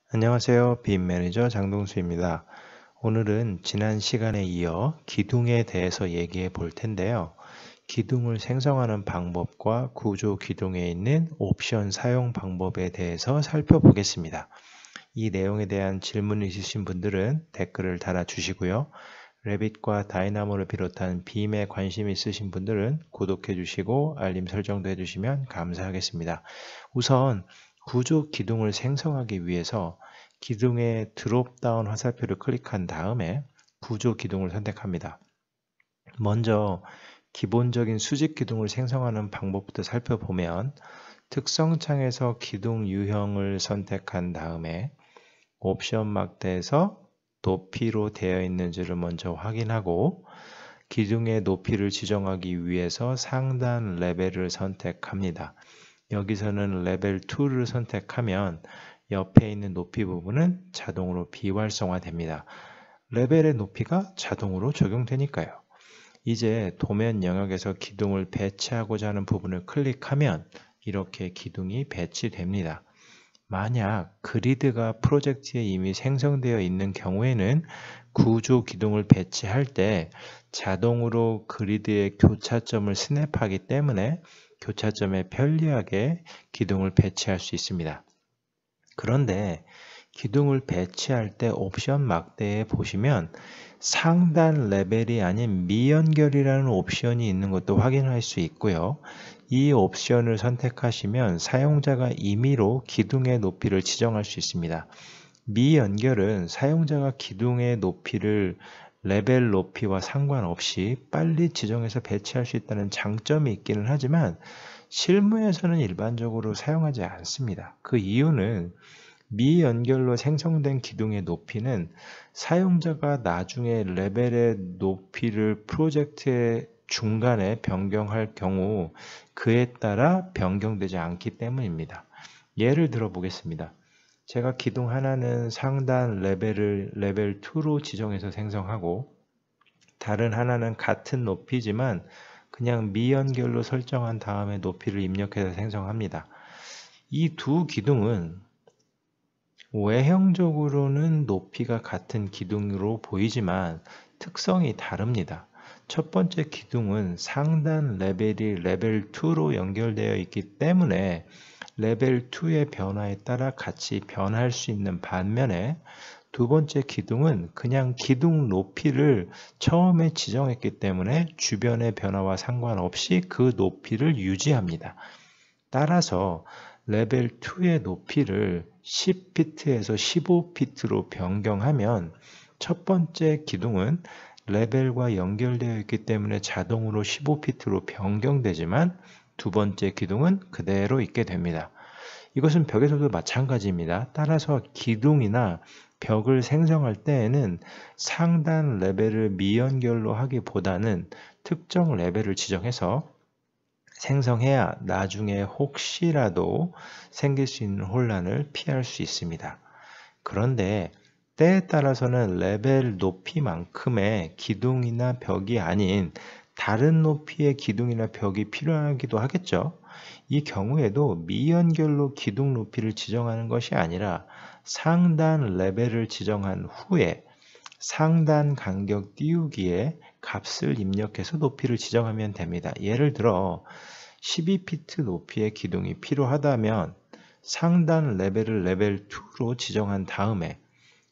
안녕하세요. 빔 매니저 장동수입니다. 오늘은 지난 시간에 이어 기둥에 대해서 얘기해 볼 텐데요. 기둥을 생성하는 방법과 구조 기둥에 있는 옵션 사용 방법에 대해서 살펴보겠습니다. 이 내용에 대한 질문 있으신 분들은 댓글을 달아주시고요. 레빗과 다이나모를 비롯한 빔에 관심 있으신 분들은 구독해 주시고 알림 설정도 해주시면 감사하겠습니다. 우선 구조 기둥을 생성하기 위해서 기둥의 드롭다운 화살표를 클릭한 다음에 구조 기둥을 선택합니다. 먼저 기본적인 수직 기둥을 생성하는 방법부터 살펴보면 특성창에서 기둥 유형을 선택한 다음에 옵션 막대에서 높이로 되어 있는지를 먼저 확인하고 기둥의 높이를 지정하기 위해서 상단 레벨을 선택합니다. 여기서는 레벨 2를 선택하면 옆에 있는 높이 부분은 자동으로 비활성화됩니다. 레벨의 높이가 자동으로 적용되니까요. 이제 도면 영역에서 기둥을 배치하고자 하는 부분을 클릭하면 이렇게 기둥이 배치됩니다. 만약 그리드가 프로젝트에 이미 생성되어 있는 경우에는 구조 기둥을 배치할 때 자동으로 그리드의 교차점을 스냅하기 때문에 교차점에 편리하게 기둥을 배치할 수 있습니다. 그런데 기둥을 배치할 때 옵션 막대에 보시면 상단 레벨이 아닌 미연결이라는 옵션이 있는 것도 확인할 수 있고요. 이 옵션을 선택하시면 사용자가 임의로 기둥의 높이를 지정할 수 있습니다. 미연결은 사용자가 기둥의 높이를 레벨 높이와 상관없이 빨리 지정해서 배치할 수 있다는 장점이 있기는 하지만 실무에서는 일반적으로 사용하지 않습니다. 그 이유는 미연결로 생성된 기둥의 높이는 사용자가 나중에 레벨의 높이를 프로젝트의 중간에 변경할 경우 그에 따라 변경되지 않기 때문입니다. 예를 들어 보겠습니다. 제가 기둥 하나는 상단 레벨을 레벨 2로 지정해서 생성하고 다른 하나는 같은 높이지만 그냥 미연결로 설정한 다음에 높이를 입력해서 생성합니다. 이 두 기둥은 외형적으로는 높이가 같은 기둥으로 보이지만 특성이 다릅니다. 첫 번째 기둥은 상단 레벨이 레벨 2로 연결되어 있기 때문에 레벨 2의 변화에 따라 같이 변할 수 있는 반면에 두 번째 기둥은 그냥 기둥 높이를 처음에 지정했기 때문에 주변의 변화와 상관없이 그 높이를 유지합니다. 따라서 레벨 2의 높이를 10피트에서 15피트로 변경하면 첫 번째 기둥은 레벨과 연결되어 있기 때문에 자동으로 15피트로 변경되지만 두 번째 기둥은 그대로 있게 됩니다. 이것은 벽에서도 마찬가지입니다. 따라서 기둥이나 벽을 생성할 때에는 상단 레벨을 미연결로 하기보다는 특정 레벨을 지정해서 생성해야 나중에 혹시라도 생길 수 있는 혼란을 피할 수 있습니다. 그런데 때에 따라서는 레벨 높이만큼의 기둥이나 벽이 아닌 다른 높이의 기둥이나 벽이 필요하기도 하겠죠. 이 경우에도 미연결로 기둥 높이를 지정하는 것이 아니라 상단 레벨을 지정한 후에 상단 간격 띄우기에 값을 입력해서 높이를 지정하면 됩니다. 예를 들어 12피트 높이의 기둥이 필요하다면 상단 레벨을 레벨 2로 지정한 다음에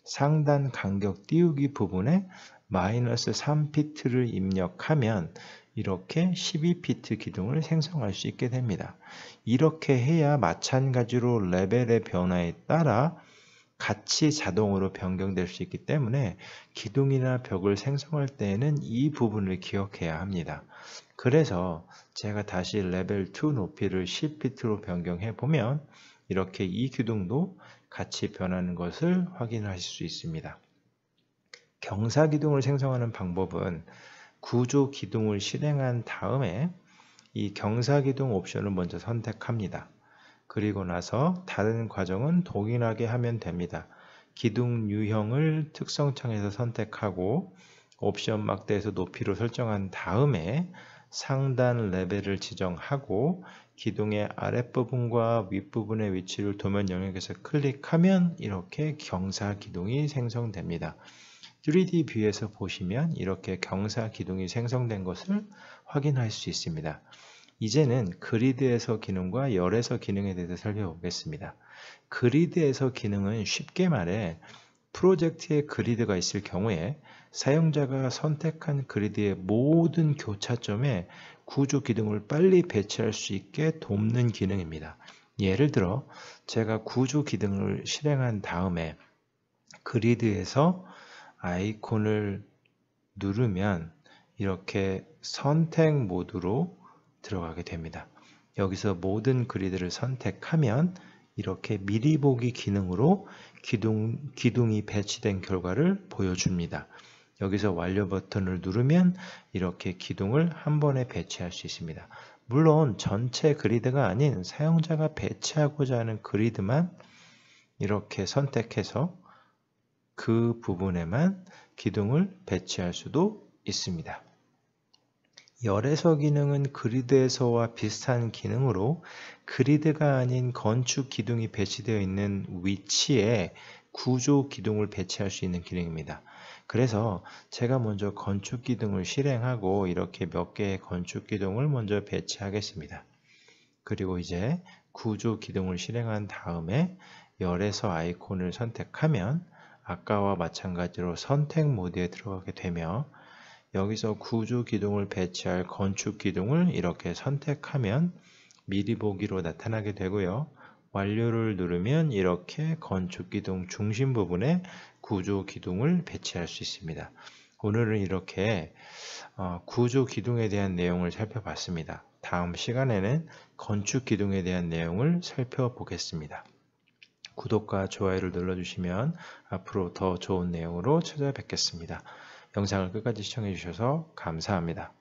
상단 간격 띄우기 부분에 마이너스 3피트를 입력하면 이렇게 12피트 기둥을 생성할 수 있게 됩니다. 이렇게 해야 마찬가지로 레벨의 변화에 따라 같이 자동으로 변경될 수 있기 때문에 기둥이나 벽을 생성할 때에는 이 부분을 기억해야 합니다. 그래서 제가 다시 레벨 2 높이를 10피트로 변경해 보면 이렇게 이 기둥도 같이 변하는 것을 확인하실 수 있습니다. 경사 기둥을 생성하는 방법은 구조 기둥을 실행한 다음에 이 경사 기둥 옵션을 먼저 선택합니다. 그리고 나서 다른 과정은 동일하게 하면 됩니다. 기둥 유형을 특성창에서 선택하고 옵션 막대에서 높이로 설정한 다음에 상단 레벨을 지정하고 기둥의 아랫부분과 윗부분의 위치를 도면 영역에서 클릭하면 이렇게 경사 기둥이 생성됩니다. 3D 뷰에서 보시면 이렇게 경사 기둥이 생성된 것을 확인할 수 있습니다. 이제는 그리드에서 기능과 열에서 기능에 대해서 살펴보겠습니다. 그리드에서 기능은 쉽게 말해 프로젝트에 그리드가 있을 경우에 사용자가 선택한 그리드의 모든 교차점에 구조 기둥을 빨리 배치할 수 있게 돕는 기능입니다. 예를 들어 제가 구조 기둥을 실행한 다음에 그리드에서 아이콘을 누르면 이렇게 선택 모드로 들어가게 됩니다. 여기서 모든 그리드를 선택하면 이렇게 미리 보기 기능으로 기둥이 배치된 결과를 보여줍니다. 여기서 완료 버튼을 누르면 이렇게 기둥을 한 번에 배치할 수 있습니다. 물론 전체 그리드가 아닌 사용자가 배치하고자 하는 그리드만 이렇게 선택해서 그 부분에만 기둥을 배치할 수도 있습니다. 열에서 기능은 그리드에서와 비슷한 기능으로 그리드가 아닌 건축 기둥이 배치되어 있는 위치에 구조 기둥을 배치할 수 있는 기능입니다. 그래서 제가 먼저 건축 기둥을 실행하고 이렇게 몇 개의 건축 기둥을 먼저 배치하겠습니다. 그리고 이제 구조 기둥을 실행한 다음에 열에서 아이콘을 선택하면 아까와 마찬가지로 선택 모드에 들어가게 되며 여기서 구조 기둥을 배치할 건축 기둥을 이렇게 선택하면 미리 보기로 나타나게 되고요. 완료를 누르면 이렇게 건축 기둥 중심 부분에 구조 기둥을 배치할 수 있습니다. 오늘은 이렇게 구조 기둥에 대한 내용을 살펴봤습니다. 다음 시간에는 건축 기둥에 대한 내용을 살펴보겠습니다. 구독과 좋아요를 눌러주시면 앞으로 더 좋은 내용으로 찾아뵙겠습니다. 영상을 끝까지 시청해 주셔서 감사합니다.